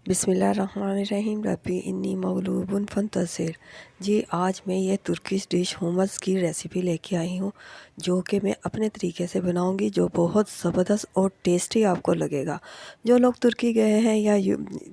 बिस्मिल्लाहिर्रहमानिर्रहीम रब्बी इन्नी मगलूबुन फंतसिर। जी, आज मैं ये तुर्किश डिश हुमस की रेसिपी लेके आई हूँ, जो कि मैं अपने तरीके से बनाऊँगी, जो बहुत ज़बरदस्त और टेस्टी आपको लगेगा। जो लोग तुर्की गए हैं या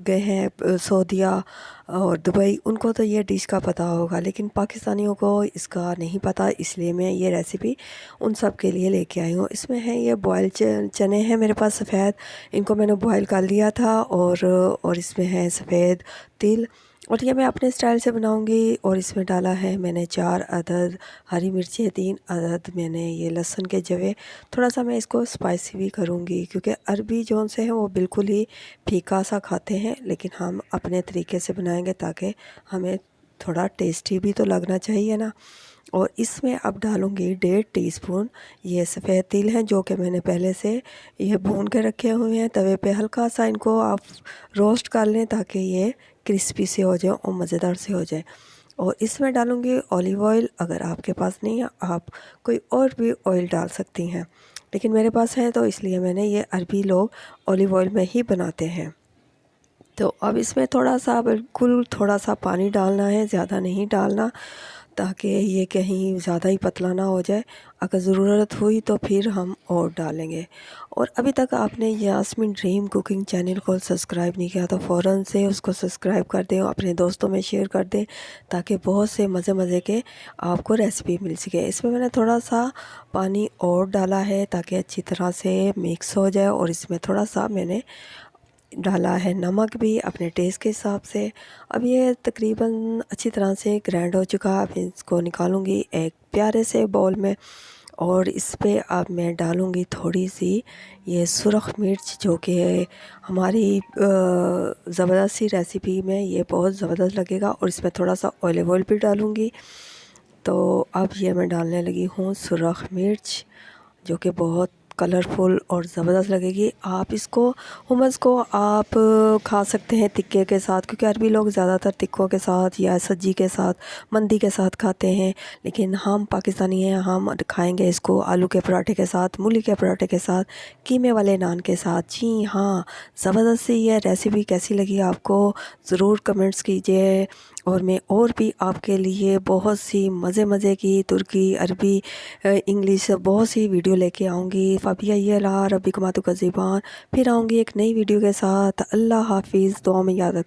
गए हैं सऊदीया और दुबई, उनको तो ये डिश का पता होगा, लेकिन पाकिस्तानियों को इसका नहीं पता, इसलिए मैं ये रेसिपी उन सब के लिए लेके आई हूँ। इसमें है ये बॉयल चने हैं मेरे पास सफ़ेद, इनको मैंने बॉयल कर लिया था, और इसमें है सफ़ेद तिल, और ये मैं अपने स्टाइल से बनाऊंगी। और इसमें डाला है मैंने 4 अदद हरी मिर्चें, 3 अदद मैंने ये लहसुन के जवे। थोड़ा सा मैं इसको स्पाइसी भी करूंगी, क्योंकि अरबी जौन से हैं वो बिल्कुल ही फीका सा खाते हैं, लेकिन हम अपने तरीके से बनाएंगे ताकि हमें थोड़ा टेस्टी भी तो लगना चाहिए ना। और इसमें अब डालूँगी 1.5 टीस्पून ये सफ़ेद तिल हैं, जो कि मैंने पहले से ये भून के रखे हुए हैं तवे पे। हल्का सा इनको आप रोस्ट कर लें ताकि ये क्रिस्पी से हो जाए और मज़ेदार से हो जाए। और इसमें डालूँगी ऑलिव ऑयल, अगर आपके पास नहीं है आप कोई और भी ऑयल डाल सकती हैं, लेकिन मेरे पास है तो इसलिए मैंने ये अरबी लोग ऑलिव ऑयल में ही बनाते हैं। तो अब इसमें थोड़ा सा, बिल्कुल थोड़ा सा पानी डालना है, ज़्यादा नहीं डालना, ताकि ये कहीं ज़्यादा ही पतला ना हो जाए। अगर ज़रूरत हुई तो फिर हम और डालेंगे। और अभी तक आपने यास्मीन ड्रीम कुकिंग चैनल को सब्सक्राइब नहीं किया तो फ़ौरन से उसको सब्सक्राइब कर दें, अपने दोस्तों में शेयर कर दें, ताकि बहुत से मज़े मज़े के आपको रेसिपी मिल सके। इसमें मैंने थोड़ा सा पानी और डाला है ताकि अच्छी तरह से मिक्स हो जाए। और इसमें थोड़ा सा मैंने डाला है नमक भी अपने टेस्ट के हिसाब से। अब ये तकरीबन अच्छी तरह से ग्राइंड हो चुका। अब इसको निकालूंगी एक प्यारे से बाउल में, और इस पे अब मैं डालूंगी थोड़ी सी ये सुरख मिर्च, जो कि हमारी ज़बरदस्त सी रेसिपी में ये बहुत ज़बरदस्त लगेगा। और इसमें थोड़ा सा ऑलिव ऑयल भी डालूंगी। तो अब ये मैं डालने लगी हूँ सुरख मिर्च, जो कि बहुत कलरफुल और ज़बरदस्त लगेगी। आप इसको हुमस को आप खा सकते हैं तिक्के के साथ, क्योंकि अरबी लोग ज़्यादातर तिक्कों के साथ या सब्जी के साथ, मंदी के साथ खाते हैं, लेकिन हम पाकिस्तानी हैं, हम खाएंगे इसको आलू के पराठे के साथ, मूली के पराठे के साथ, कीमे वाले नान के साथ। जी हाँ, ज़बरदस्त सी ये रेसिपी कैसी लगी आपको ज़रूर कमेंट्स कीजिए। और मैं और भी आपके लिए बहुत सी मज़े की तुर्की, अरबी, इंग्लिश बहुत सी वीडियो लेके आऊँगी। फ़ाबिया ला रब्बी कमातु का ज़िबान। फिर आऊँगी एक नई वीडियो के साथ। अल्लाह हाफिज़, दुआ में याद रखें।